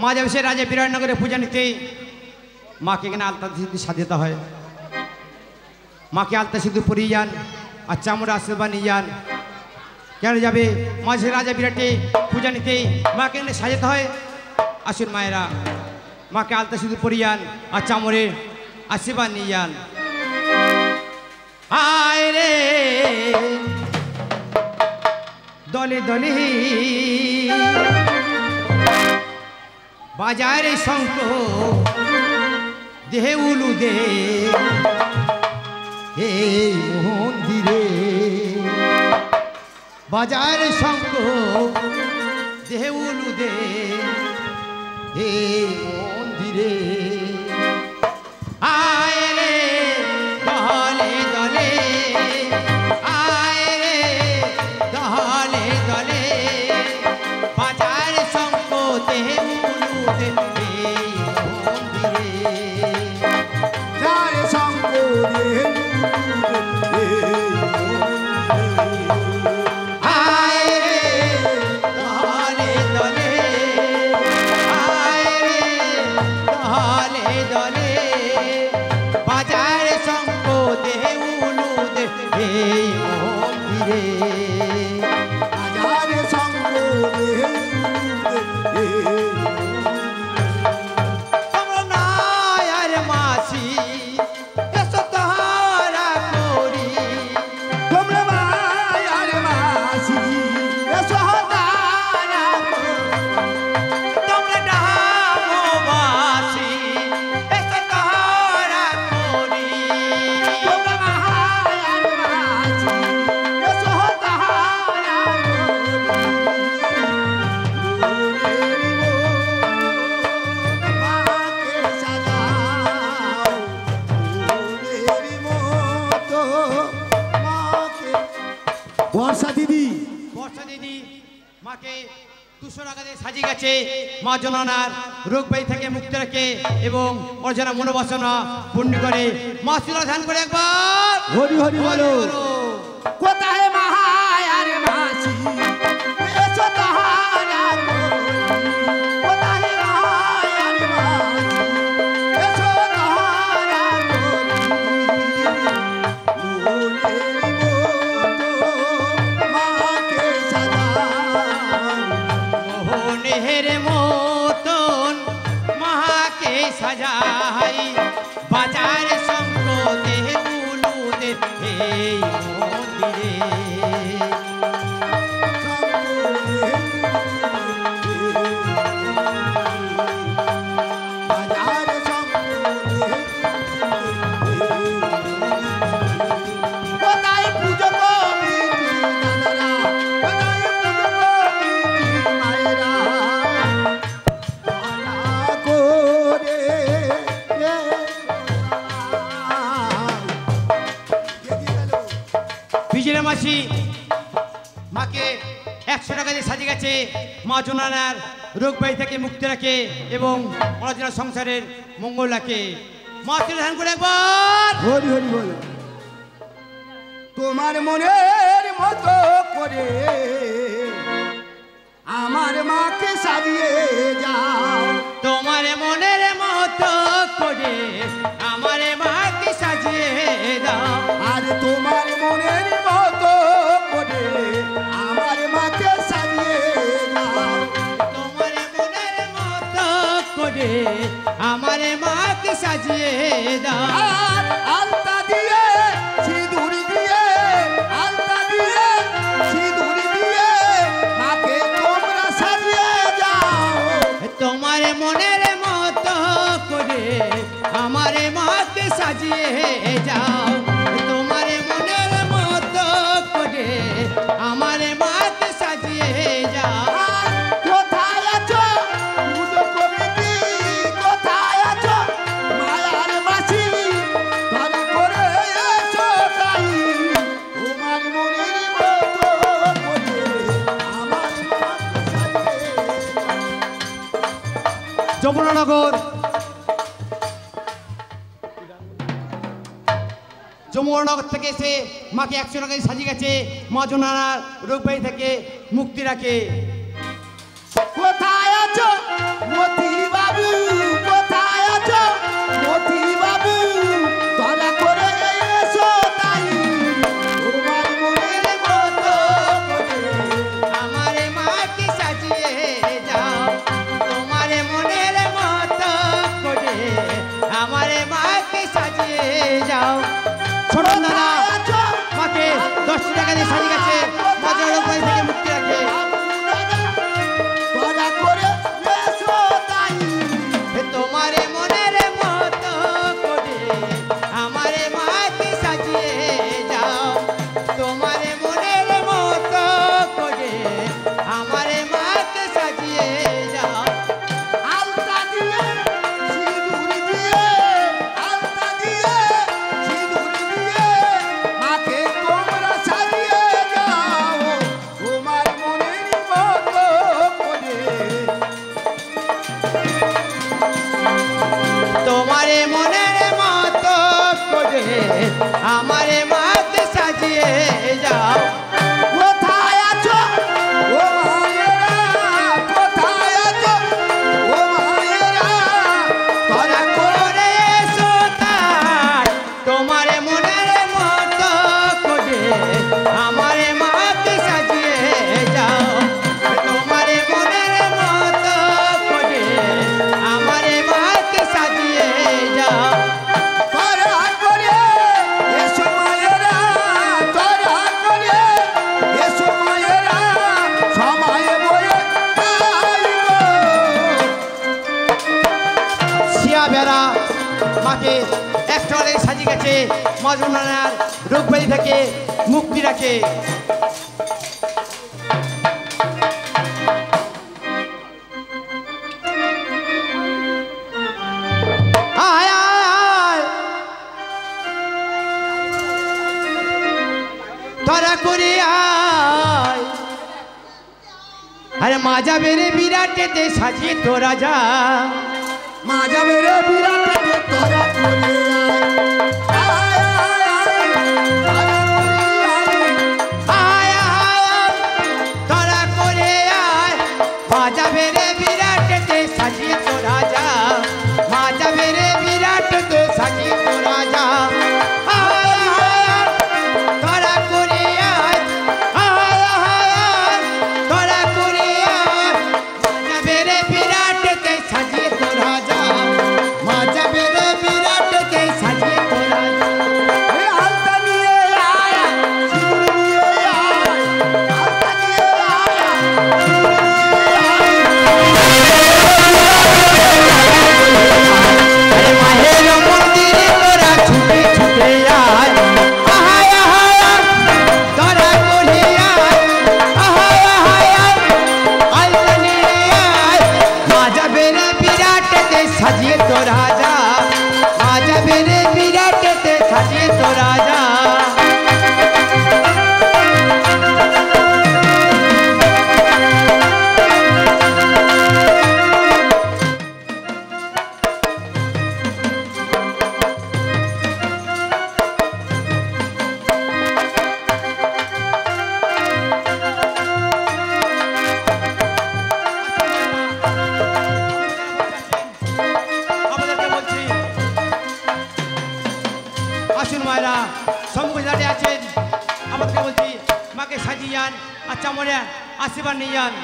মা যাবে সে রাজা বিরাটনগরে পূজা নিতে। মাকে এখানে আলতা সিঁদুর সাজাতে হয়। মাকে আলতা সিঁদুর পরিয়ে যান আর চামড়া আশীর্বাদ নিয়ে যান। কেন যাবে মা সে রাজা বিরাটে পূজা নিতে, মাকে এখানে সাজাতে হয়। আসুন মায়েরা, মাকে আলতা সিঁদুর পরিয়ে যান আর চামড়ের আশীর্বাদ নিয়ে যান। আয় রে দলে দলে বাজারে শঙ্খ দেহে উলু দে এই মন্দিরে, বাজারে শঙ্খ দেহে উলু দে এই মন্দিরে। আয় রে দলে দলে, আয় রে দলে দলে বাজারে শঙ্খ দেহে উলু দে এই মন্দিরে। যার শঙ্খ দেহে মা জননার রোগ ব্যাধি থেকে মুক্তি রাখে এবং অর্জনা মনোবাসনা পূর্ণ করে। মা শিলা ধ্যান করে একবার হরি হরি বলো। কোথায় মাহায় আরে মাসি এসো তাহারা কোথায় মাহায় আরে মাসি এসো তাহারা মাকে মোহনের মতন মাকে সাজাই বাজার শঙ্খ দেহে উলু দে এই মন্দিরে। মাসি মাকে 100 টাকা দিয়ে সাজিয়ে গেছে। মা জননার রোগ ব্যাধি থেকে মুক্তি রাখে এবং অর্জনা সংসারের মঙ্গল রাখে। মা ধ্যান করে একবার হরি হরি বলো। তোমার মনের মতো করে আমার মাকে সাজিয়ে যাও, তোমার মনের মতো করে আমার মাকে সাজিয়ে দাও। আর তোমার মনের মতো করে আমার মাকে সাজিয়ে দাও, তোমার মনের মতো করে আমার মাকে সাজিয়ে দাও। আর আলতা দিয়ে সিঁদুর দিয়ে, আলতা দিয়ে সিঁদুর দিয়ে মাকে তোমরা সাজিয়ে যাও, তোমার মনের মতো করে আমার মাকে সাজিয়ে যাও। তোমার মনের মতো করে আমার মাকে সাজিয়ে যাও। কোথায় আছো পুজো কমিটি, কোথায় আছো মায়ার মাসি, ঘরে করে এসো তাই তোমার মনের মতো করে আমার মাকে সাজিয়ে দাও। যমুনানগর যমুনানগর থেকে এসে মাকে 100 টাকায় সাজিয়ে গেছে। মা জননার রোগ ব্যাধি থেকে মুক্তি রাখে। কোথায় আছো মতি আমারে মাকে সাজিয়ে যাও। কোথায় আছো ও মায়েরা, কোথায় আছো ও মায়েরা, তোরা করে এসো তাই তোমারে মনের মতো করে আমারে মাকে সাজিয়ে যাও। তোমারে মনের মতো করে আমারে মাকে সাজিয়ে যাও। তোরা করে এসো মায়েরা, তোরা করে এসো মায়েরা, সময় বয়ে আইবো। শিয়া বেড়া মাকে একটলে সাজিয়ে গেছে মজুনার রোগবাড়ি থেকে মুক্তি রাখে। আয় আয় তোরা করে আয়, আরে মা যাবে রে বিরাটেতে সাজিয়ে তোরা যা। মা যাবে রে বিরাটে তোরা করে আয়, আয়, আয়, আয়, আয় আয় তোরা করে আয়, মা যাবে রে বিরাটেতে সাজিয়ে তোরা যা। মা যাবে রে বিরাটেতে সাজিয়ে তোরা যা। আয় আয় তোরা করে আয়, আয় আয় তোরা করে আয়, মা যাবে রে বিরাটেতে সাজিয়ে তোরা যা। মা যাবে রে বিরাটেতে সাজিয়ে তোরা যা। আয়, আলতা নিয়ে আয়, সিঁদুর নিয়ে আয়, আলতা নিয়ে আয়, সিঁদুর আরে মাহের মন্দিরে তোরা ছুটে ছুটে আয়। আহায় আহায় তোরা করে আয়, আহায় আহায় আলতা নিয়ে আয়। মা যাবে রে বিরাটেতে সাজিয়ে তোরা যা। মা যাবে রে বিরাটেতে সাজিয়ে তোরা যা। আমাদেরকে বলছি আসুন মায়েরা সম্মুখে দাঁড়িয়ে আছেন, আমাদেরকে বলছি মাকে সাজিয়ে যান, আচ্ছা মনে আশীর্বাদ নিয়ে যান।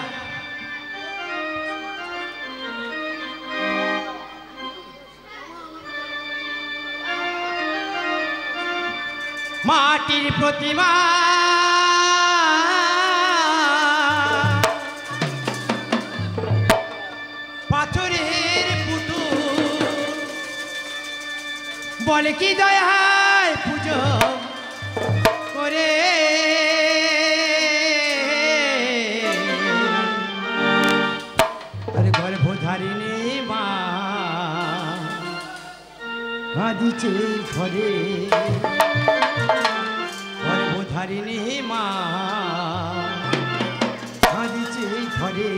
মাটির প্রতিমা পাথরের পুতুল বলে কি দয়ায় পুজো করে। আরে গর্ভধারিণী মা কাঁদিছে ঘরে। গর্ভধারিণী মা কাঁদিছে ঘরে।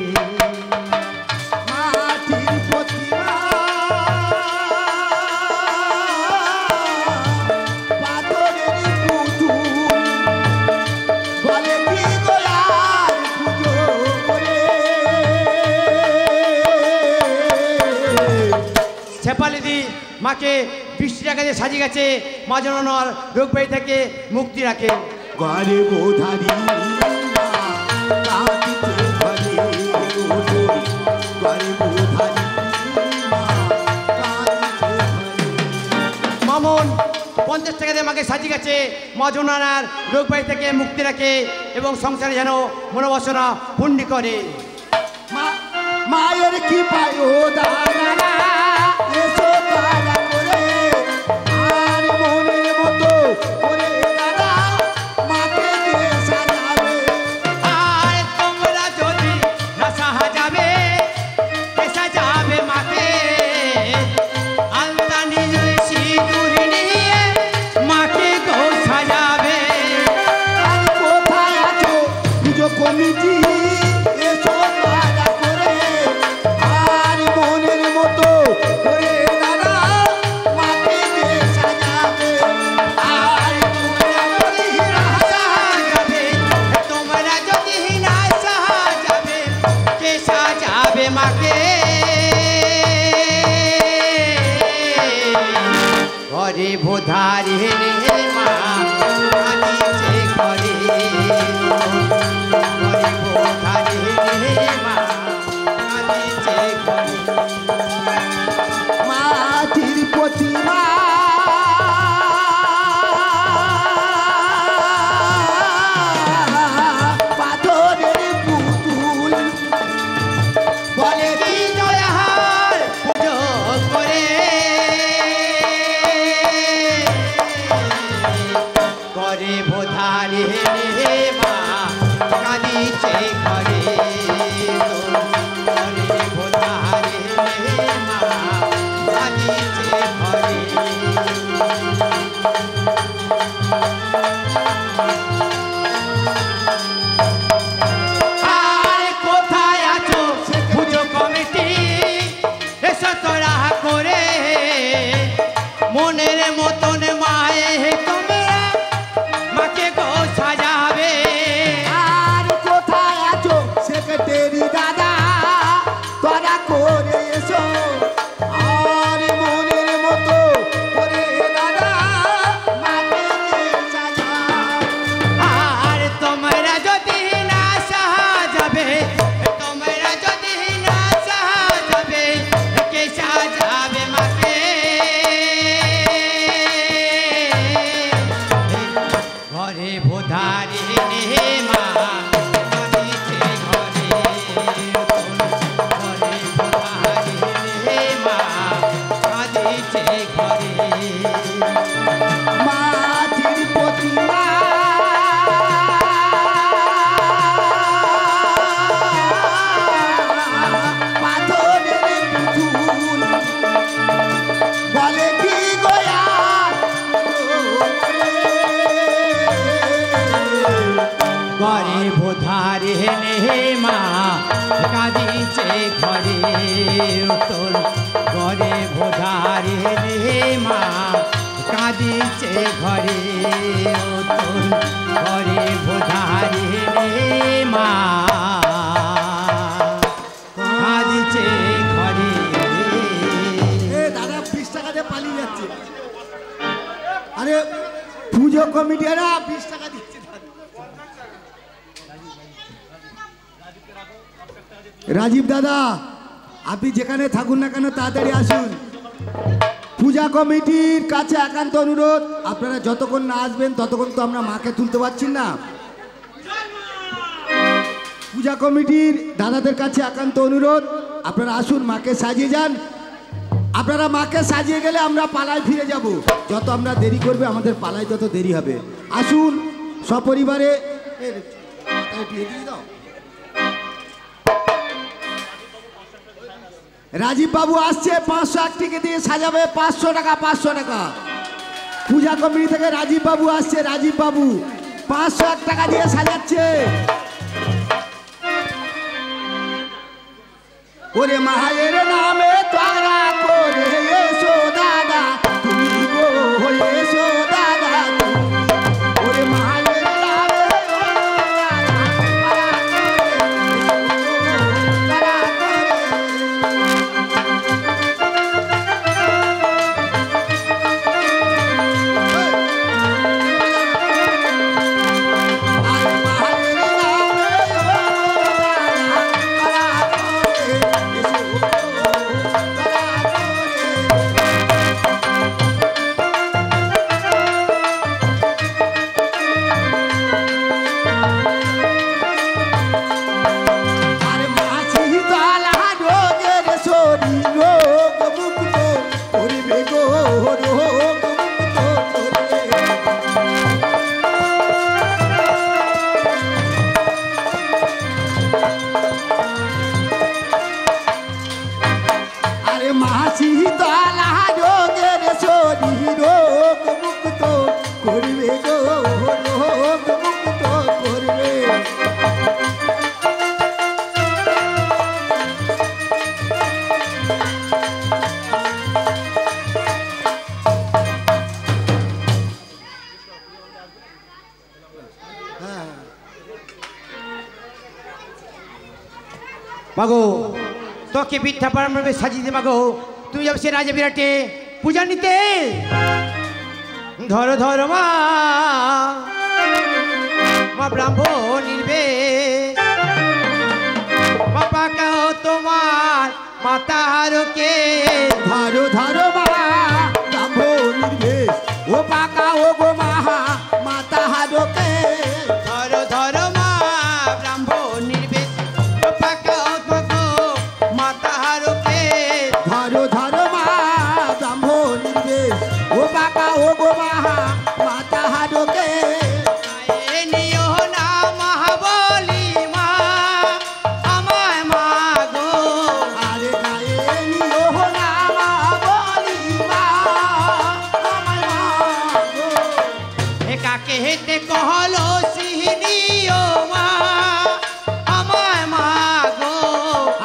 মাটির প্রতিমা পাথরের পুতুল বলে কি গোলার পুজো করে। শেফালিদি মাকে বৃষ্টি টাকাতে সাজিয়ে গেছে মা জননার রোগবাড়ি থেকে মুক্তি রাখে। গর্ভধারিণী মা কাঁদিছে ঘরে, গর্ভধারিণী মা কাঁদিছে ঘরে। মামুন 50 টাকা দিয়ে মাকে সাজিয়ে গেছে মা জননার রোগবাড়ি থেকে মুক্তি রাখে এবং সংসারে যেন মনোবাসনা পূর্ণ করে। মায়ের কি পায়ো দানা এসো তারা করে, আর মনের মতো করে দাদা মাকে দিয়ে সাজাবে। আর তোমরা যদি না সাজাবে সাজাবে মাকে, আলতা নিয়ে সিঁদুর নিয়ে মাকে গো সাজাবে। আর কোথায় আছো পুজো কমিটি এসো তারা করে, আর মনের ভোধারে মা কাঁদিছে ঘরে ভোধারে মা কাঁদিছে ঘরে মাটির প্রতিমা পাথরের পুতুল বলে কি জয়হার পুজো করে করে ভোধারে মা কাঁদিছে ঘরে করে ভোধারে মা কাঁদিছে ঘরে আর কোথায় আছো পুজো কমিটি এসো তোরা করে মনের মতন মায়ে তোমরা মাকে গো সাজাবে আর কোথায় আছো সেক্রেটারি দাদা তোরা করে এসো আর মনের মতো করে দাদা মাকে সাজাও আর তোমরা যদি না সাজাবে তোমরা যদি না সাজাবে কে সাজাবে মাকে ঘরে ভোধারে মা কাঁদিছে ঘরে ঘরে ভোধারে মা কাঁদিছে ঘরে মাটির প্রতিমা পাথরের পুতুল বলে কি গোয়া ঘরে ভোধারে মা কাঁদিছে ঘরে তোর ঘরে ভোধারে মা কাঁদিছে ঘরে তোর ঘরে ভোধারে মা কাঁদিছে ঘরে এ দাদা 20 টাকা দিয়ে পালিয়ে যাচ্ছে আরে পুজো কমিটিরা 20 টাকা দিচ্ছে রাজীব দাদা আপনি যেখানে থাকুন না কেন তাড়াতাড়ি আসুন পূজা কমিটির কাছে একান্ত অনুরোধ আপনারা যতক্ষণ না আসবেন ততক্ষণ তো আমরা মাকে তুলতে পারছি না পূজা কমিটির দাদাদের কাছে একান্ত অনুরোধ আপনারা আসুন মাকে সাজিয়ে যান আপনারা মাকে সাজিয়ে গেলে আমরা পালায় ফিরে যাব যত আমরা দেরি করবে আমাদের পালায় তত দেরি হবে আসুন সপরিবারে রাজীব বাবু আসছে 500 টাকা দিয়ে সাজাবে 500 টাকা 500 টাকা পূজা কমিটি থেকে রাজীব বাবু আসছে রাজীব বাবু 500 টাকা দিয়ে সাজাচ্ছে ওরে মায়ের নামে তোরা করে এসো দাদা তুমি গো এসো দাদা ওরে মায়ের নামে মাগো তোকে মিথ্যা পরামর্শে সাজিয়ে দে মাগো তুমি যাবে সে রাজা বিরাটে পূজা নিতে ধরো ধরো মা মা ব্রাহ্মণীর বেশ বাবা কেহ তোমার মাতার কে ধরো ধরো মা ব্রাহ্মণীর বেশ ও পাকা ও গো মাহা মাতা হারকে ধরো ধরো মা ব্রাহ্মণীর বেশ বাবা কেহ তো মাতার কে ধরো ধরো মা ব্রাহ্মণীর বেশ ও পাকা ও গো মাহা মাতা হারকে নিও না মহাবলী মা আমায় মা গো আরে গায়ে নিও না মা বলি মা আমায় মা গো কাকে হেতে কহলো সিহিনিও মা আমায় মা গো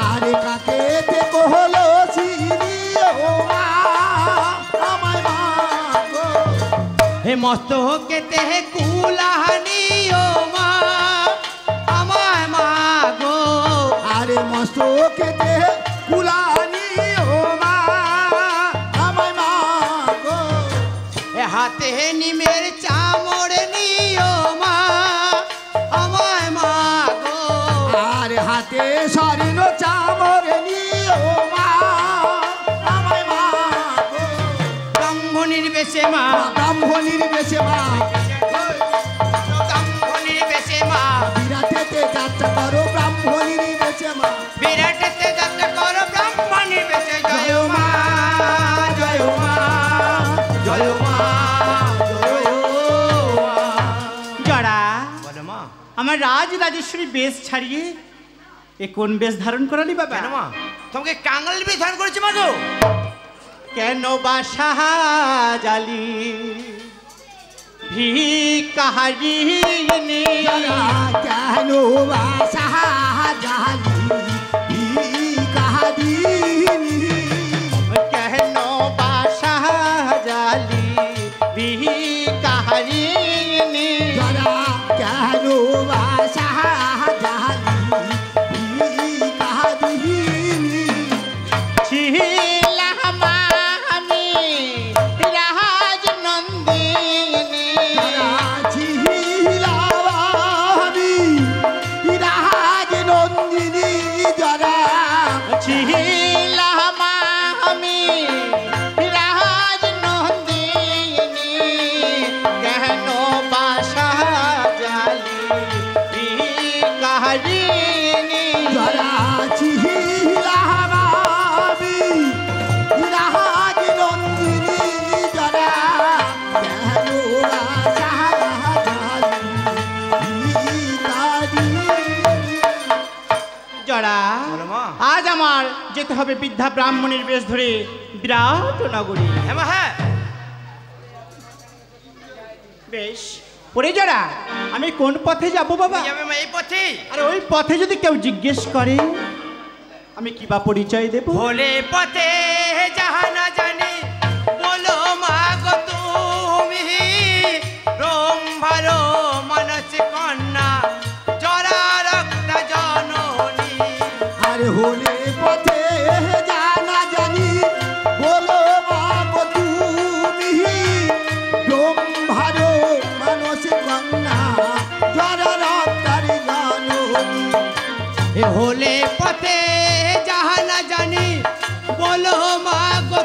আরে কাকে দেখো হলো সিনিও মা আমায় মা গো হে মস্তকে তে কুলাহানিও মা আমায় মা গো আরে মস্তকেতে কুলানিও মা আমায় মা গো হে হাতে নিমের চামড় নিও মা আমায় মা গো আরে হাতে স্বর্ণ চামর নিও মা আমায় মা গো ব্রাহ্মণীর বেশে মা ব্রাহ্মণীর বেশে মা ব্রাহ্মণীর বেশে মা বিরাটেতে যাত্রা করো ব্রাহ্মণীর বেশে মা বিরাটেতে যাত্রা করো ব্রাহ্মণীর বেশে জয় মা জয় মা জয় মা জয় মা জড়া বলো মা আমার রাজ রাজেশ্বরী বেশ ছাড়িয়ে এ কোন বেশ ধারণ করালি বাবা কেন মা তোমাকে কাঙাল বেশ ধারণ করেছে মা গো কেন বা সাহাজালি ভিকাহারিনী কেন বাসা জালি ভিকারিনী কেন বা সাহাজালি ভিকাহারিনী যারা কেন বাসা জালি ভিকারিনী ছিলাম আমি রাজ নন্দিনী রাজ নন্দিনী যারা ছিলাম আমি রাজ নন্দিনী কেন বাসা জালি কাহিনী যারা চিহিলামি রাজ নন্দিনী যারা কেন জড়া বলো মা আজ আমার যেতে হবে বৃদ্ধা ব্রাহ্মণের বেশ ধরে বিরাট নগরী হ্যাঁ মা হ্যাঁ বেশ পরে জড়া আমি কোন পথে যাব বাবা যাবে মা এই পথে আর ওই পথে যদি কেউ জিজ্ঞেস করে আমি কি বা পরিচয় দেব ভোলে পথে যাহা না জানি বলো মা গো তুমি ব্রহ্মার মানস কন্যা জরা রক্ত জননী আরে হলে পথে জানা জানি বলো বাবা তুমি ব্রহ্মার মানুষ কন্যা যারা রক্তার জাননী এ হলে পথে যাহা না জানি বলো মা গো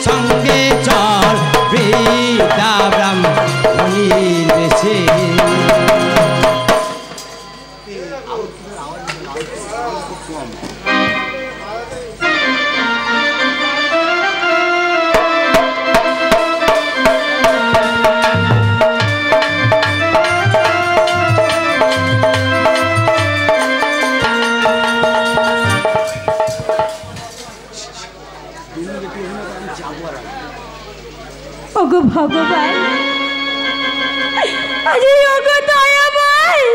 সঙ্গে চল বৃদ্ধা ব্রাহ্মণীর বেশে। ওগো ভগবান, আজ ওগো দয়াময়,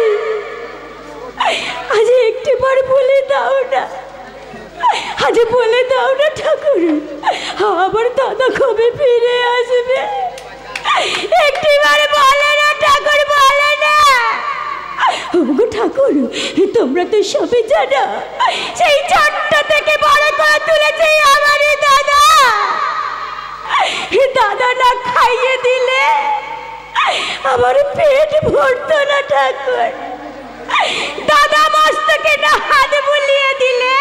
আজ একটিবার বলে দাও না, আজ বলে দাও না ঠাকুর, আমার দাদা কবে ফিরে আসবে? একটিবার বলে না ঠাকুর, বলে না। ওগো ঠাকুর, তোমরা তো সবই জানো, সেই ছোট্ট থেকে বড় করে তুলেছে আমার দাদা। দাদা না খাইয়ে দিলে আমার পেট ভরতো না ঠাকুর। দাদা মস্তকে না হাত বুলিয়ে দিলে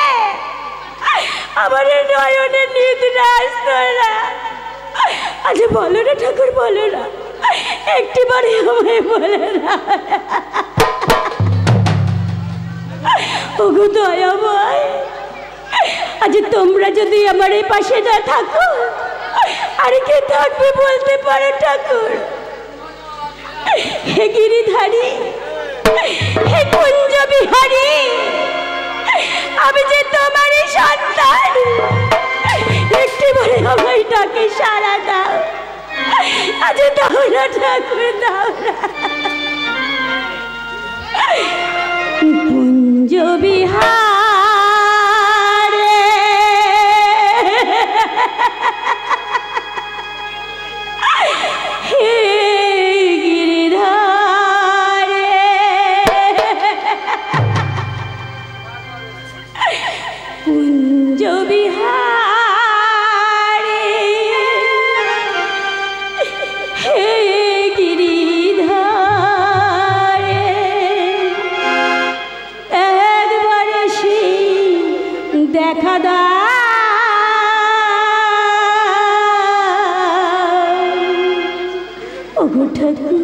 আমার নয়নে নিদ্রা আসতো না। আজ বলো না ঠাকুর, বলো না, একটিবারে আমায় বলে না। ওগো দয়াময়, আজ তোমরা যদি আমার এই পাশে না থাকো, আর কে থাকবে বলতে পারো ঠাকুর? হে গিরিধারী, হে কুঞ্জ বিহারী, আমি যে তোমারই সন্তান, একটিবারে আমায় ডাকে সাড়া দাও। আজ দাও না ঠাকুর, দাও না। কুঞ্জ বিহারে হে গিরিধারে, কুঞ্জ বিহারে হে গিরিধারে, একবার সেই দেখা দাও। ওগো ঠাকুর,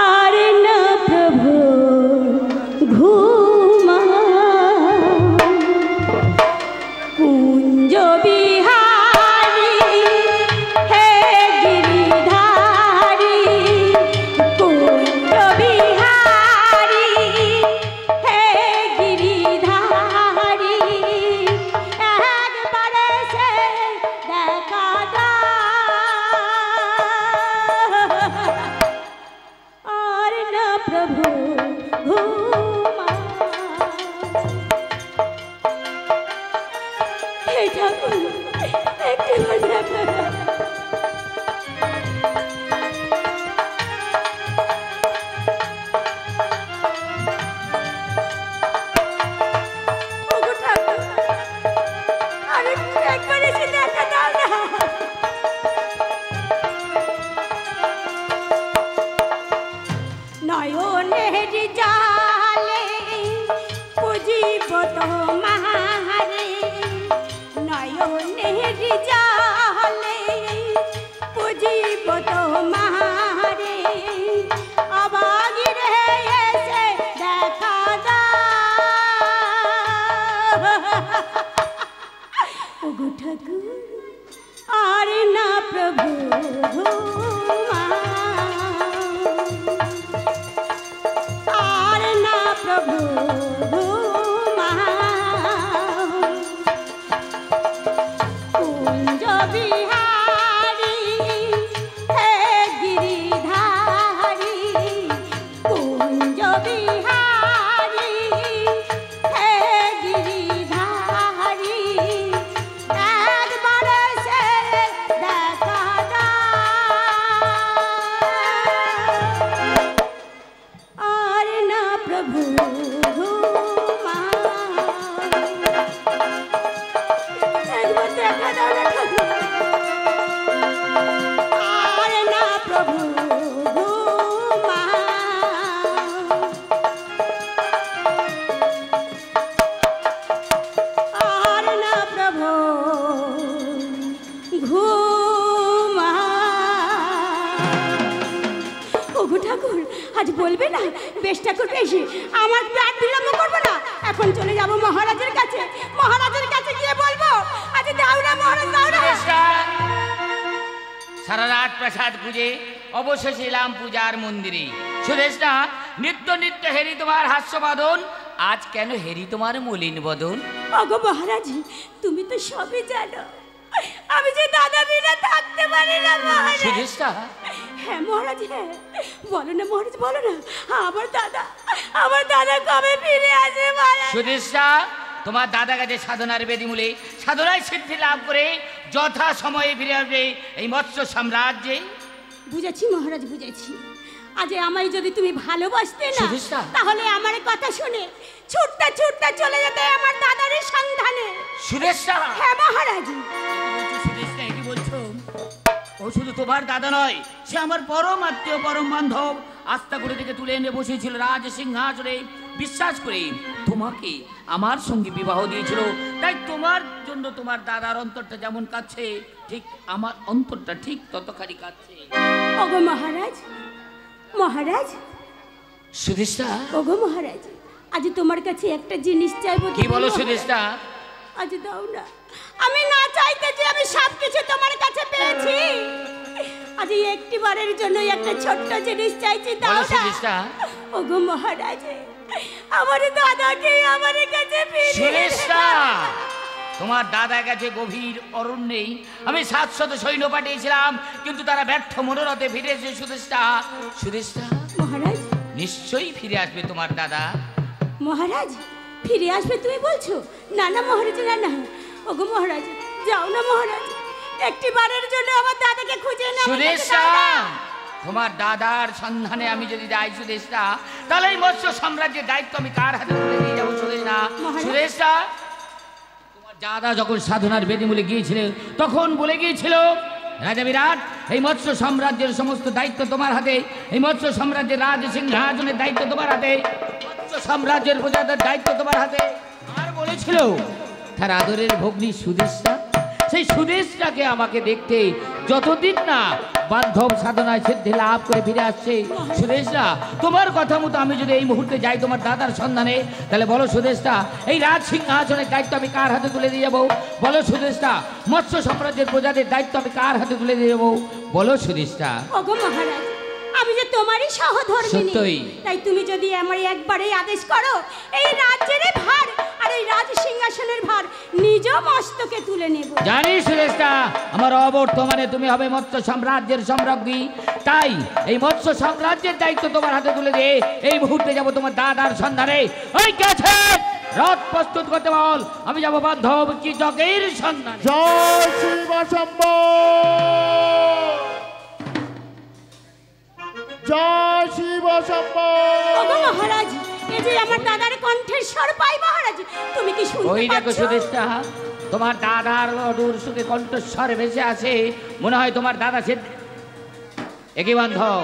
আর না প্রভু ঘুমা, কুঞ্জ বিহারী হে গিরিধারী, কুঞ্জ বিহারী হে গিরিধারী, একবার সে দেখা দাও। আর না প্রভু ঘুমা। হে ঠাকুর, একটিবার দেখা দাও। ওগো ঠাকুর, আর একবার এসে দেখা দাও না। নয়নের জালে পুজিব তোমারে, নয়নের জালে পুজিব তোমারে, অবাগিরে এসে দেখা দাও। ওগো ঠাকুর, আর না প্রভু ঘুমা, আর না প্রভু ঘুমা, কুঞ্জ বিহারী হে গিরিধারী, কুঞ্জ বিহারী হে গিরিধারী, একবার সে দেখা দাও। ঘুমা। ওগো ঠাকুর, আজ বলবে না? বেশ ঠাকুর বেশি, আমার আর বিলম্ব করবো না, এখন চলে যাব মহারাজের কাছে। মহারাজের কাছে গিয়ে বলবো আজ দাও না মহারাজ, দাও না। সারা রাত প্রসাদ খুঁজে অবশেষে এলাম পূজার মন্দিরে। সুদেশটা, নিত্য নিত্য হেরি তোমার হাস্যবাদন, আজ কেন হেরি তোমার মলিন বদন? ওগো মহারাজ, তুমি তো সবই জানো, আমি যে দাদা বিনা থাকতে পারি না মহারাজ। সুদেশটা, হ্যাঁ মহারাজ, হ্যাঁ বলো না মহারাজ, বলো না, আমার দাদা কবে ফিরে আসে মহারাজ? সুদেশটা, তোমার দাদা কাছে সাধনার বেদিমূলে সাধনায় সিদ্ধি লাভ করে যথা সময়ে ফিরে আসবে এই মৎস্য সাম্রাজ্যে। বুঝেছি মহারাজ, বুঝেছি। আজ আমায় যদি তুমি ভালোবাসতে না, সুদেশটা, তাহলে আমার কথা শুনে ছুটতে ছুটতে চলে যেতে আমার দাদারের সন্ধানে। সুদেশটা, হ্যাঁ মহারাজ। সুদেশটা, কি বলছো? ও শুধু তোমার দাদা নয়, সে আমার পরম আত্মীয়, পরম বান্ধব। আস্তাকুড়ে থেকে তুলে এনে বসেছিল রাজ সিংহাসনে, বিশ্বাস করে তোমাকে আমার সঙ্গে বিবাহ দিয়েছিল। তাই তোমার জন্য তোমার দাদার অন্তরটা যেমন কাছে, ঠিক আমার অন্তরটা ঠিক ততখানি কাছে। ওগো মহারাজ, মহারাজ। সুদেশটা, ওগো মহারাজ, আজ তোমার কাছে একটা জিনিস চাইবো। কি বলো সুদেশটা? আজ দাও না, আমি না চাইতে যে আমি সবকিছু তোমার কাছে পেয়েছি। আজ একটি বারের জন্য একটা ছোট্ট জিনিস চাইছি, দাও না। সুদেশটা, ওগো মহারাজ, আমার দাদাকে আমার কাছে ফিরিয়ে সুদেশটা, তোমার দাদা গেছে গভীর অরণ্যে, আমি 700 সৈন্য পাঠিয়েছিলাম, কিন্তু তারা ব্যর্থ মনোরথে ফিরে এসে। সুদেশটা, সুদেশটা, মহারাজ, নিশ্চয়ই ফিরে আসবে তোমার দাদা। মহারাজ ফিরে আসবে তুমি বলছো? না না মহারাজ, না না। ওগো মহারাজ, যাও না মহারাজ, একটি বারের জন্য আমার দাদাকে খুঁজে না। সুদেশটা, তোমার দাদার সন্ধানে আমি যদি যাই সুদেশটা, তাহলে এই মৎস্য সাম্রাজ্যের দায়িত্ব আমি কার হাতে তুলে দিয়ে যাবো? সুদেশটা, সুদেশটা, তোমার দাদা যখন সাধনার বেদিমূলে গিয়েছিলেন তখন বলে গিয়েছিল, রাজা বিরাট, এই মৎস্য সাম্রাজ্যের সমস্ত দায়িত্ব তোমার হাতে, এই মৎস্য সাম্রাজ্যের রাজ সিংহাসনের দায়িত্ব তোমার হাতে, মৎস্য সাম্রাজ্যের প্রজাদের দায়িত্ব তোমার হাতে। আর বলেছিল তার আদরের ভগ্নী সুদেশটা, সেই সুদেশটাকে আমাকে দেখতে যতদিন না বান্ধব সাধনায় সিদ্ধি লাভ করে ফিরে আসছে। সুদেশটা, তোমার কথা মতো আমি যদি এই মুহূর্তে যাই তোমার দাদার সন্ধানে, তাহলে বলো সুদেশটা, এই রাজ সিংহাসনের দায়িত্ব আমি কার হাতে তুলে দিয়ে যাবো? বলো সুদেশটা, মৎস্য সাম্রাজ্যের প্রজাদের দায়িত্ব আমি কার হাতে তুলে দিয়ে যাবো? বলো সুদেশটা। ওগো মহারাজ, আমি যে তোমারই সহধর্মিণী, সত্যই। তাই তুমি যদি আমার একবারে আদেশ করো, এই রাজ্যের ভার আর এই রাজ সিংহাসনের ভার নিজ মস্তকে তুলে নেব। জানি সুদেশটা, আমার অবর্তমানে তুমি হবে মৎস্য সাম্রাজ্যের সম্রাজ্ঞী, তাই এই মৎস্য সাম্রাজ্যের দায়িত্ব তোমার হাতে তুলে দিয়ে এই মুহূর্তে যাব তোমার দাদার সন্ধানে। ওই গেছে রথ প্রস্তুত করতে বল, আমি যাব বান্ধব কি জগের সন্ধানে। জয় শিব শম্ভো, জয় শিব শম্ভো। ওগো মহারাজ, এই যে আমার দাদার কণ্ঠের স্বর পাই মহারাজ, তুমি কি শুনতে ওই দেখো পাচ্ছ? সুদেশটা, তোমার দাদার অদূর সুখে কণ্ঠস্বর ভেসে আছে, মনে হয় তোমার দাদা সে। একই বান্ধব,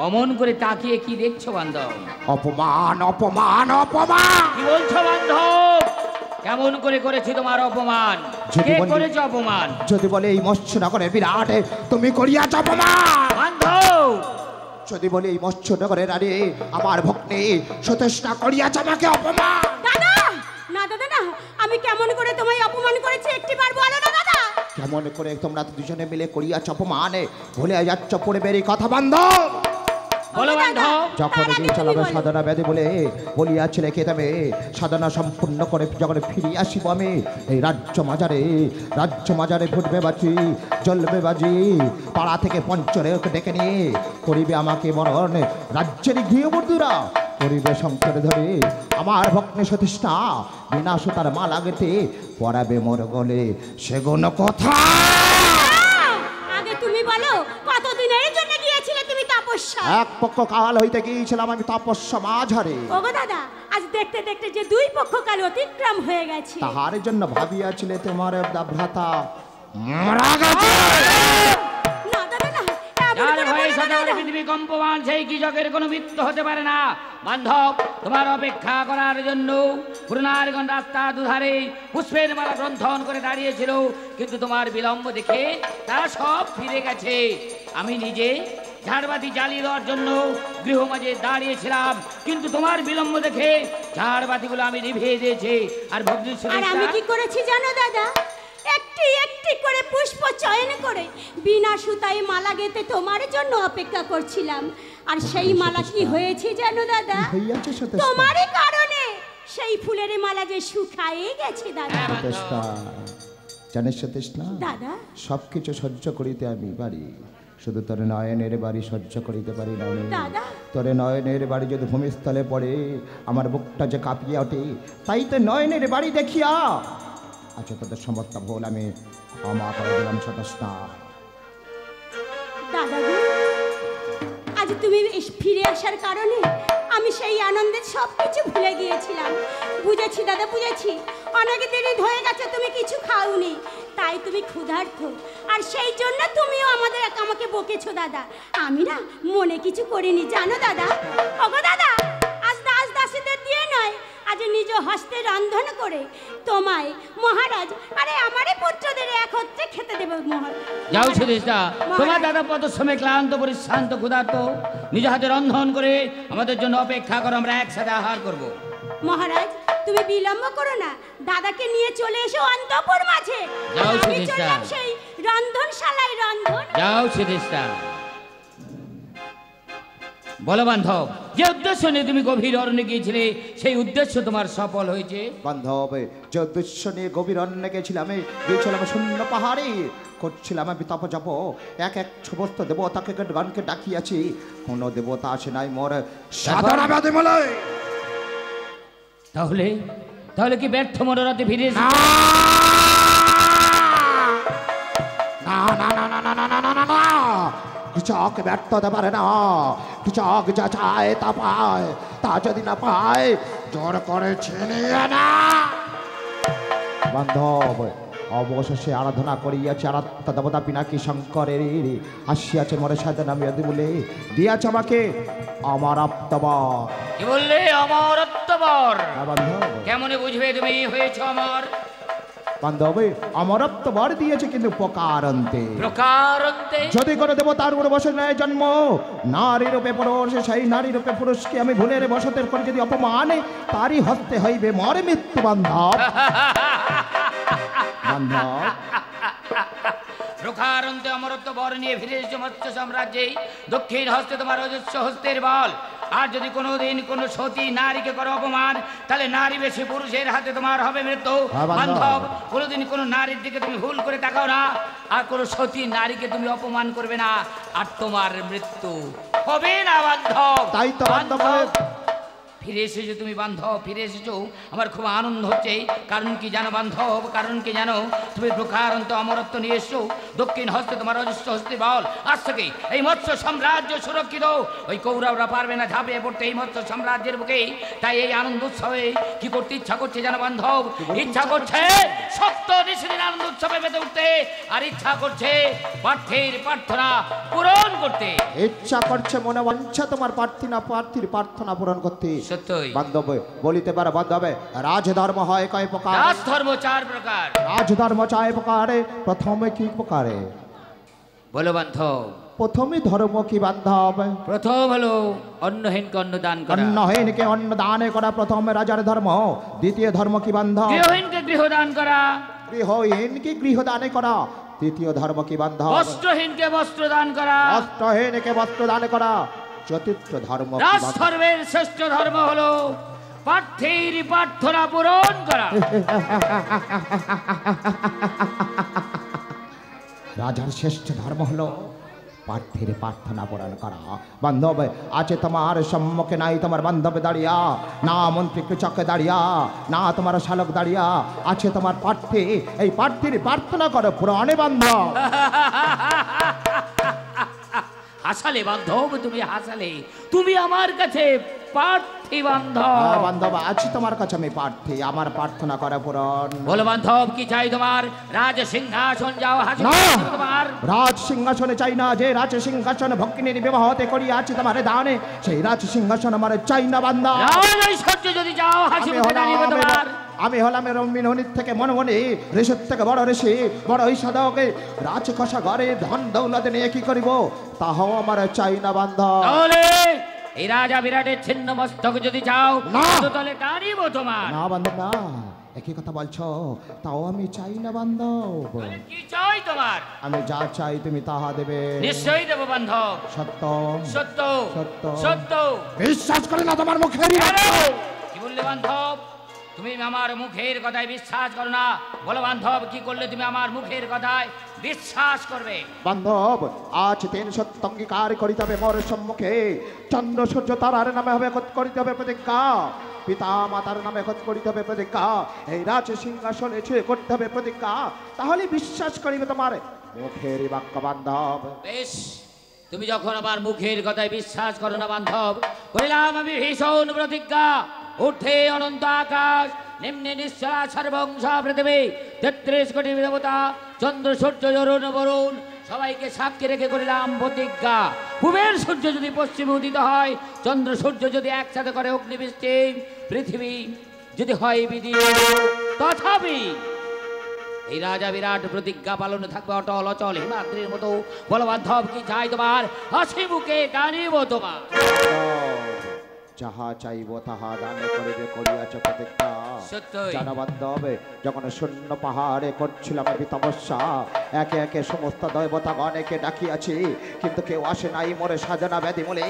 অমন করে তাকিয়ে কি দেখছো বান্ধব? অপমান, অপমান, অপমান। কি বলছো বান্ধব? কেমন করে করেছি তোমার অপমান? কে করেছে অপমান? যদি বলে এই মৎস্যনগরের বিরাট তুমি করিয়াছ অপমান। বান্ধব, যদি বলে এই মৎস্যনগরের রানী আমার ভগ্নী সতেষ্টা করিয়াছ আমাকে অপমান। দাদা, না দাদা না, আমি কেমন করে তোমায় অপমান করেছি একটিবার বলো না দাদা। কেমন করে তোমরা দুজনে মিলে করিয়াছ অপমান, ভুলে যাচ্ছ পূর্বের কথা বান্ধব। বলো বান্ধব। যখন চালাবে সাধনা ব্যাধি বলে বলিয়াছিলে কে তবে সাধনা সম্পূর্ণ করে যখন ফিরিয়ে আসিব আমি এই রাজ্য মাজারে ফুটবে বাজি, জ্বলবে বাজি, পাড়া থেকে পঞ্চরে ডেকে নিয়ে করিবে আমাকে মরণ, রাজ্যের গৃহবধূরা করিবে শঙ্কর ধরে আমার ভগ্নী সতীষ্ণা, বিনা সুতার মালা গেটে পড়াবে মোর গলে সেগুন কথা। আগে তুমি বলো, কতদিনের জন্য গিয়েছিলে তুমি তপস্যা? এক পক্ষ কাল হইতে গিয়েছিলাম আমি তপস্যা মাঝারে। ওগো দাদা, আজ দেখতে দেখতে যে দুই পক্ষ কাল অতিক্রম হয়ে গেছে। তাহার জন্য ভাবিয়াছিলে তোমার ভ্রাতা মারা গেছে। না দাদা না, এমন যার করে ভয়ে বলো না সদা দাদা। পৃথিবী কম্পমান, সেই কি জগের কোনো মৃত্যু হতে পারে না। বান্ধব, তোমার অপেক্ষা করার জন্য পুরনারগণ রাস্তা দুধারে পুষ্পের মালা গ্রন্থন করে দাঁড়িয়েছিল, কিন্তু তোমার বিলম্ব দেখে তারা সব ফিরে গেছে। আমি নিজে ঝাড়বাতি জ্বালিয়ে দেওয়ার জন্য গৃহ মাঝে দাঁড়িয়েছিলাম, কিন্তু তোমার বিলম্ব দেখে ঝাড়বাতিগুলো আমি নিভিয়ে দিয়েছি। আর আর আমি কি করেছি জানো দাদা? একটি একটি করে পুষ্প চয়ন করে বিনা সুতায় মালা গেঁথে তোমার জন্য অপেক্ষা করছিলাম। আর সেই মালা কি হয়েছে জানো দাদা? তোমারই কারণে সেই ফুলের মালা যে শুকায়ে গেছে দাদা। জানিস তৃষ্ণা দাদা, সব কিছু সহ্য করিতে আমি পারি, শুধু তোর নয়নের বাড়ি সহ্য করিতে পারি না। তোর নয়নের বাড়ি যদি ভূমিস্থলে পড়ে আমার বুকটা যে কাঁপিয়ে ওঠে, তাই তো নয়নের বাড়ি দেখিয়া আচ্ছা তোদের সমস্ত ভুল আমি ক্ষমা করে দিলাম তৃষ্ণা। দাদা আজ তুমি ফিরে আসার কারণে আমি সেই আনন্দে সব কিছু ভুলে গিয়েছিলাম। বুঝেছি দাদা, বুঝেছি অনেক দেরি হয়ে গেছে, তুমি কিছু খাওনি, তাই তুমি ক্ষুধার্ত, আর সেই জন্য তুমিও আমাকে বকেছো দাদা। আমি না মনে কিছু করিনি জানো দাদা। ওগো দাদা, আজ দাস দাসীদের দিয়ে নয়, আজ নিজ হস্তে রন্ধন করে তোমায় মহারাজ আরে আমারই পুত্রদের একত্রে খেতে দেব মহারাজ। যাও সুদেশদা, তোমার দাদা পদশ্রমে ক্লান্ত পরিশ্রান্ত ক্ষুধার্ত, নিজ হাতে রন্ধন করে আমাদের জন্য অপেক্ষা করো, আমরা একসাথে আহার করব। মহারাজ তুমি বিলম্ব করো না, দাদাকে নিয়ে চলে এসো অন্তঃপুর মাঝে। যাও আমি সুদেশদা, চললাম সেই রন্ধনশালায় রন্ধন। যাও সুদেশদা। বলো বান্ধব, যে উদ্দেশ্য নিয়ে তুমি গভীর অরণ্যে গিয়েছিলে সেই উদ্দেশ্য তোমার সফল হয়েছে? বান্ধব, যে উদ্দেশ্য নিয়ে গভীর অরণ্যে গিয়েছিলাম শূন্য পাহাড়ে, করছিলাম আমি তপজপ, এক এক সমস্ত দেবতাকে গানকে ডাকিয়াছি, কোনো দেবতা আসে নাই মোর সাধনা ব্যাধিমলয়। তাহলে কি ব্যর্থ মনোরথে ফিরে এসেছে? কৃষক ব্যর্থ হতে পারে না, কৃষক যা চায় তা পায়, তা যদি না পায় জোর করে ছিনিয়ে না। বান্ধব, অবশেষে আরাধনা করিয়াছে আরাধ্য দেবতা পিনাকি শঙ্করের, আসিয়াছে মরে সাধনা মেয়াদি বলে দিয়াছে আমাকে আমার আত্মবর। কি বললে? আমার আত্মবর? বান্ধব, কেমনে বুঝবে তুমি হয়েছ আমার? বান্ধবে অমরত্ব বর দিয়েছে, কিন্তু প্রকারান্তে প্রকারান্তে যদি কোনো দেবতার উপর বসে নেয় জন্ম, নারী রূপে পুরুষ, সেই নারী রূপে পুরুষকে আমি ভুলের বসতের করে যদি অপমানে, তারই হস্তে হইবে মরে মৃত্যু। বান্ধব বান্ধব প্রকারান্তে অমরত্ব বর নিয়ে ফিরে এসেছে মৎস্য সাম্রাজ্যে, দক্ষিণ হস্তে তোমার অজস্র হস্তের বল। আর যদি কোনোদিন কোনো সতী নারীকে করো অপমান, তাহলে নারী বেশি পুরুষের হাতে তোমার হবে মৃত্যু। বান্ধব, কোনোদিন কোনো নারীর দিকে তুমি ভুল করে তাকাও না, আর কোনো সতী নারীকে তুমি অপমান করবে না, আর তোমার মৃত্যু হবে না বান্ধব। তাই তো বান্ধব, ফিরে এসেছো তুমি বান্ধব, ফিরে এসেছো, আমার খুব আনন্দ হচ্ছে। কারণ কি জানো বান্ধব? কারণ কি জানো? তুমি প্রকারান্ত অমরত্ব নিয়ে এসছো, দক্ষিণ হস্তে তোমার অজস্র হস্তে বল। আজ থেকে এই মৎস্য সাম্রাজ্য সুরক্ষিত, ওই কৌরবরা পারবে না ঝাঁপিয়ে পড়তে এই মৎস্য সাম্রাজ্যের বুকে। তাই এই আনন্দ উৎসবে কি করতে ইচ্ছা করছে জানো বান্ধব? ইচ্ছা করছে সপ্ত ঋষির আনন্দ উৎসবে মেতে উঠতে, আর ইচ্ছা করছে পার্থের প্রার্থনা পূরণ করতে। ইচ্ছা করছে মনে বাঞ্ছা তোমার পার্থীর প্রার্থনা পূরণ করতে। সত্যই বান্ধব বলিতে পারে বান্ধবে, রাজধর্ম হয় কয় প্রকার? রাজধর্ম 4 প্রকার। রাজধর্ম 4 প্রকারে, প্রথমে কি প্রকারে বলো বান্ধব? প্রথমে ধর্ম কি বান্ধব? প্রথম হলো অন্নহীনকে অন্নদান করা। অন্নহীনকে অন্নদান করা প্রথম রাজার ধর্ম। দ্বিতীয় ধর্ম কি বান্ধব? গৃহহীনকে গৃহদান করা। গৃহহীনকে গৃহদান করা। তৃতীয় ধর্ম কি বান্ধব? বস্ত্রহীনকে বস্ত্রদান করা। বস্ত্রহীনকে বস্ত্রদান করা। চতুর্থ ধর্ম কি বান্ধব? রাজধর্মের শ্রেষ্ঠ ধর্ম হলো পার্থের প্রার্থনা পূরণ করা। রাজার শ্রেষ্ঠ ধর্ম হলো পার্থের প্রার্থনা পূরণ করা। বান্ধব আছে তোমার সম্মুখে, নাই তোমার বান্ধব দাঁড়িয়া, না মন্ত্রী কৃষকে দাঁড়িয়া, না তোমার শালক দাঁড়িয়া, আছে তোমার পার্থে। এই পার্থের প্রার্থনা করো পুরাণে বান্ধব। হাসালে বান্ধব, তুমি হাসালে। তুমি আমার কাছে প্রার্থী বান্ধব। বান্ধব আছি তোমার কাছে আমি প্রার্থী, আমার প্রার্থনা করে পূরণ। বলো বান্ধব কি চাই তোমার? রাজ সিংহাসন যাও হাসি তোমার। রাজ সিংহাসনে চাই না, যে রাজ সিংহাসনে ভক্তিনীর বিবাহ হতে করিয়াছি তোমার দানে, সেই রাজ সিংহাসন আমার চাই না বান্ধব। রাজৈশ্বর্য যদি যাও হাসি মুখে দাঁড়িয়ে তোমার। আমি হলাম রমিনহনির থেকে মনমনি, ঋষির থেকে বড় ঋষি, বড় ওই সাধকে রাজকষা ঘরে ধন দৌলত নিয়ে কি করিব, তাহাও আমার চাই না বান্ধব। তাহলে এই রাজা বিরাটের ছিন্ন মস্তক যদি চাও না। তাহলে দাঁড়িব তোমার। না বান্ধব না, একই কথা বলছো, তাও আমি চাই না বান্ধব। তাহলে কি চাই তোমার? আমি যা চাই তুমি তাহা দেবে। নিশ্চয়ই দেব বান্ধব। সত্য সত্য সত্য সত্য। বিশ্বাস করে না তোমার মুখের কি বললে বান্ধব? তুমি আমার মুখের কথায় বিশ্বাস করো না? বলো বান্ধব কি করলে তুমি আমার মুখের কথায় বিশ্বাস করবে? বান্ধব আজ 3 সত্য অঙ্গীকার করিতে হবে মোর সম্মুখে। চন্দ্র সূর্য তারার নামে হবে করিতে হবে প্রতিজ্ঞা, পিতা মাতার নামে করিতে হবে প্রতিজ্ঞা, এই রাজ সিংহাসনে ছুঁয়ে করতে হবে প্রতিজ্ঞা, তাহলে বিশ্বাস করিবে তোমার মুখের বাক্য বান্ধব। বেশ, তুমি যখন আমার মুখের কথায় বিশ্বাস করো না বান্ধব, করিলাম আমি ভীষণ প্রতিজ্ঞা। ঊর্ধ্বে অনন্ত আকাশ, নিম্নে নিশ্চলা সর্বংশ পৃথিবী, 33 কোটি দেবতা, চন্দ্র সূর্য অরুণ বরুণ সবাইকে সাক্ষী রেখে করিলাম প্রতিজ্ঞা। পূবের সূর্য যদি পশ্চিমে উদিত হয়, চন্দ্র সূর্য যদি একসাথে করে অগ্নিবৃষ্টি, পৃথিবী যদি হয় বিধি, তথাপি এই রাজা বিরাট প্রতিজ্ঞা পালনে থাকবে অটল অচল হিমাদ্রির মতো। বলো বান্ধব কি চাই তোমার? হাসি মুখে জানিব তোমার। যাহা চাইব তাহা দানে করিবে করিয়াছ প্রতিজ্ঞা। সত্যই। জানা বান্ধব, যখন শূন্য পাহাড়ে করছিলাম আমি তপস্যা, একে একে সমস্ত দেবতাগণকে ডাকিয়াছি, কিন্তু কেউ আসে নাই মোরে সাধনা ব্যাধি মূলে,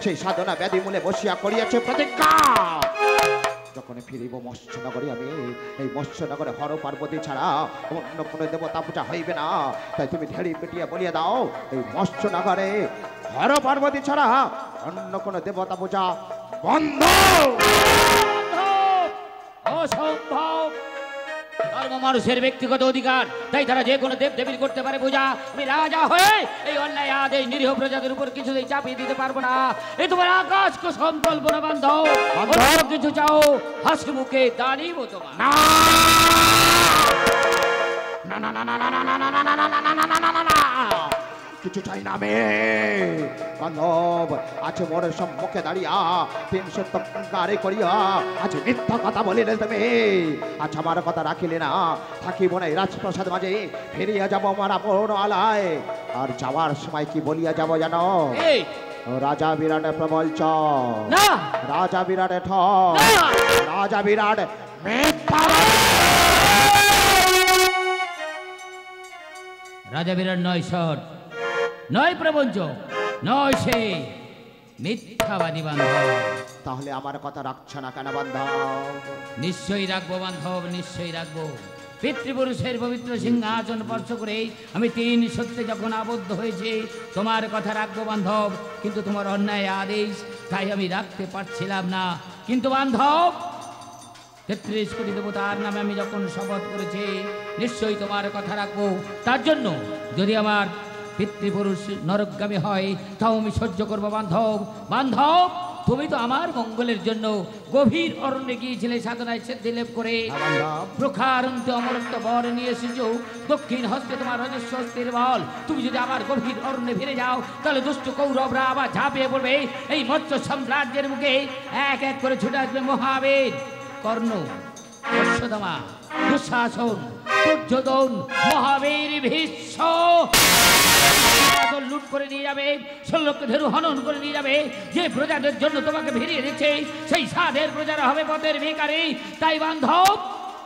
সেই সাধনা ব্যাধি মূলে বসিয়া করিয়াছে প্রতিজ্ঞা। যখন ফিরিব মৎস্যনগরে আমি, এই মৎস্যনগরে হর পার্বতী ছাড়া অন্য কোনো দেবতা পূজা হইবে না। তাই তুমি ঢেড়ি পেটিয়া বলিয়া দাও, এই মৎস্যনগরে হর পার্বতী ছাড়া অন্য কোনো দেবতা পূজা বন্ধ। অসম্ভব। ধর্ম মানুষের ব্যক্তিগত অধিকার, তাই তারা যে কোনো দেব দেবীর করতে পারে পূজা। আমি রাজা হয়ে এই অন্যায় আদেশ নিরীহ প্রজাদের উপর কিছুতেই চাপিয়ে দিতে পারবো না। এই তোমার আকাশ কুসুম কল্পনা বান্ধব, কিছু চাও হাসি মুখে দাঁড়িব তোমার। না না না না না না না না না না না না না না না, কিছু চাই না আমি বান্ধব। আছে মোর সম্মুখে দাঁড়িয়া 3 সত্য অঙ্গীকার করিয়া আজ মিথ্যা কথা বলিলে তুমি, আজ আমার কথা রাখিলে না, থাকিব না এই রাজপ্রাসাদ মাঝে, ফিরিয়া যাব আমার আপন আলায়। আর যাওয়ার সময় কি বলিয়া যাব জানো? এই রাজা বিরাট প্রবল চ না, রাজা বিরাট ঠ না। রাজা বিরাট মিথ্যা। রাজা বিরাট নয় সট, নয় প্রবঞ্চ, নয় সে মিথ্যাবাদী বান্ধব। তাহলে আমার কথা রাখছ না কেন বান্ধব? নিশ্চয়ই রাখবো বান্ধব, নিশ্চয়ই রাখবো। পিতৃপুরুষের পবিত্র সিংহাসন স্পর্শ করে আমি 3 সত্যে যখন আবদ্ধ হয়েছে, তোমার কথা রাখবো বান্ধব, কিন্তু তোমার অন্যায় আদেশ, তাই আমি রাখতে পারছিলাম না। কিন্তু বান্ধব 33 কোটি দেবতার নামে আমি যখন শপথ করেছি, নিশ্চয়ই তোমার কথা রাখবো। তার জন্য যদি আমার পিতৃপুরুষ নরকগামী হয়, তাও আমি সহ্য করবো বান্ধব। বান্ধব তুমি তো আমার মঙ্গলের জন্য গভীর অরণ্যে গিয়েছিলে সাধনায় সিদ্ধি লাভ করে, প্রখারন্ত অমরত্ব বর নিয়ে এসেছো, দক্ষিণ হস্তে তোমার রজস্ব হস্তের বল। তুমি যদি আবার গভীর অরণ্যে ফিরে যাও, তাহলে দুষ্ট কৌরবরা আবার ঝাঁপিয়ে পড়বে এই মৎস্য সাম্রাজ্যের মুখে। এক এক করে ছুটে আসবে মহাবীর, কর্ণ, অশ্বত্থামা, দুঃশাসন, দুর্যোধন, মহাবীর, ভীষ্ম লুট করে নিয়ে যাবে, 16 লক্ষ ধেরু হনন করে নিয়ে যাবে। যে প্রজাদের জন্য তোমাকে ভিড়িয়ে দিচ্ছে, সেই সাধের প্রজারা হবে পথের ভিখারি। তাই বান্ধব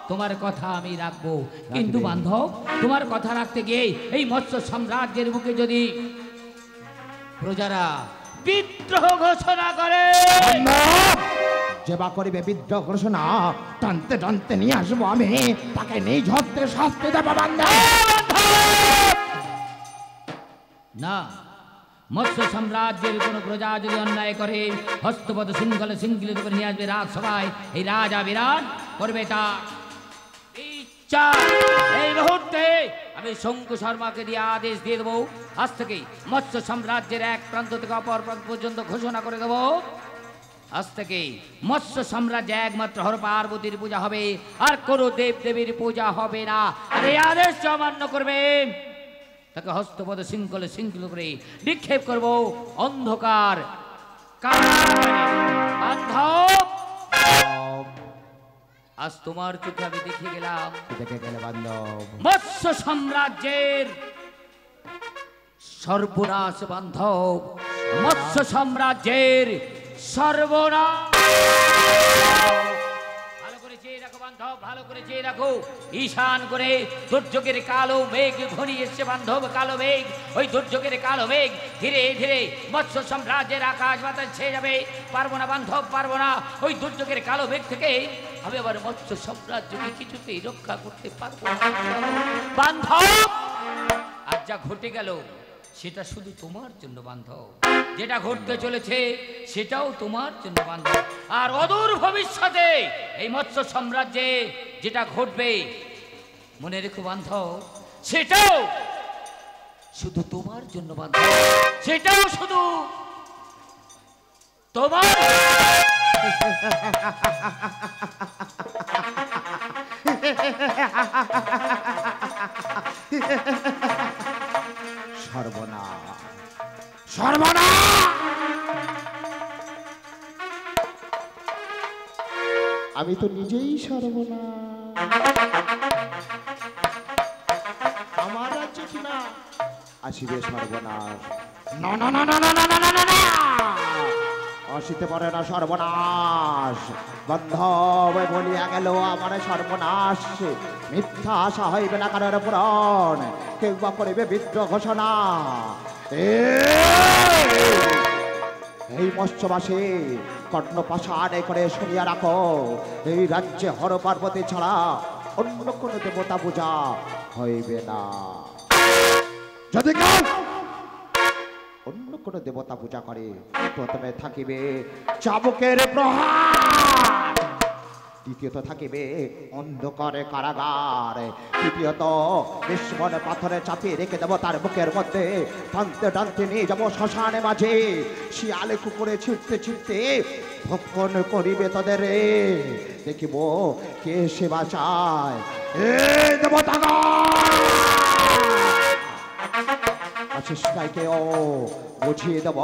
তোমার কথা আমি রাখবো, কিন্তু বান্ধব তোমার কথা রাখতে গিয়ে এই মৎস্য সাম্রাজ্যের বুকে যদি প্রজারা বিদ্রোহ ঘোষণা করে, যেবা করিবে বিদ্রোহ ঘোষণা, টানতে টানতে নিয়ে আসবো আমি, তাকে নিজ হস্তে শাস্তি দেব বান্ধব। না, মৎস্য সাম্রাজ্যের কোন প্রজা যদি অন্যায় করে, হস্তপদ শৃঙ্খলে শৃঙ্খলিত করে নিয়ে আসবে রাজসভায়। এই রাজা বিরাট করবে তা ইচ্ছা। এই মুহূর্তে আমি শঙ্কু শর্মাকে দিয়ে আদেশ দিয়ে দেবো, আজ থেকে মৎস্য সাম্রাজ্যের এক প্রান্ত থেকে অপর প্রান্ত পর্যন্ত ঘোষণা করে দেবো, আজ থেকে মৎস্য সাম্রাজ্যে একমাত্র হর পার্বতীর পূজা হবে, আর কোনো দেব দেবীর পূজা হবে না। আর এই আদেশ অমান্য করবে তাকে হস্তপদ শৃঙ্খলে শৃঙ্খল করে নিক্ষেপ করব অন্ধকার কারাগারে। বান্ধব, আজ তোমার চোখে আমি দেখে গেলাম দেখে গেলে বান্ধব মৎস্য সাম্রাজ্যের সর্বনাশ। বান্ধব, মৎস্য সাম্রাজ্যের সর্বনাশ। ভালো করে চেয়ে রাখো বান্ধব, ভালো করে চেয়ে রাখো। ঈশান করে দুর্যোগের কালো মেঘ ঘনিয়ে এসছে বান্ধব। কালো মেঘ, ওই দুর্যোগের কালো মেঘ ধীরে ধীরে মৎস্য সাম্রাজ্যের আকাশ বাতাস ছেয়ে যাবে। পারবো না বান্ধব, পারবো না। ওই দুর্যোগের কালো মেঘ থেকে আমি আবার মৎস্য সাম্রাজ্যকে কিছুতেই রক্ষা করতে পারবো না বান্ধব। আর যা ঘটে গেল সেটা শুধু তোমার জন্য বান্ধব, যেটা ঘটতে চলেছে সেটাও তোমার জন্য বান্ধব। আর অদূর ভবিষ্যতে এই মৎস্য সাম্রাজ্যে যেটা ঘটবে মনে রেখো বান্ধব, সেটাও শুধু তোমার জন্য বান্ধব, সেটাও শুধু তোমার। সর্বনাশ, সর্বনাশ! আমি তো নিজেই সর্বনাশ। আমার রাজ্য কিনা আসিবে সর্বনাশ। না না না না না না না না না, আসিতে পারে না সর্বনাশ। বান্ধব বলিয়া গেল আমার সর্বনাশ। মিথ্যা আশা হইবে না কারোর পুরাণ, কেউ বা করিবে বিদ্রোহ ঘোষণা। এই মৎস্যবাসী কর্ণপাশানে করে শুনিয়া রাখো, এই রাজ্যে হর পার্বতী ছাড়া অন্য কোনো দেবতা পূজা হইবে না। যদি অন্য কোনো দেবতা পূজা করে, প্রথমে থাকিবে চাবুকের প্রহার, দ্বিতীয়ত থাকিবে অন্ধকারে কারাগার, তৃতীয়ত বিস্মনে পাথরে চাপিয়ে রেখে দেবো তার বুকের মধ্যে। টানতে টানতে নিয়ে যাবো শ্মশানে মাঝে, শিয়ালে কুকুরে ছিটতে ছিটতে ভক্ষণ করিবে তাদের। দেখিব কে সে বাঁচায়। এ দেবতা চেষ্টাকেও বুঝিয়ে দেব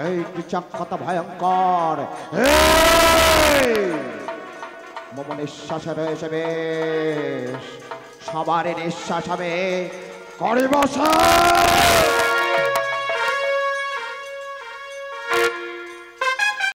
এই বিচক্ষতা ভয়ঙ্কর। মম নিঃশ্বাস রয়েছে বেশ, সবার নিঃশ্বাস হবে করিব।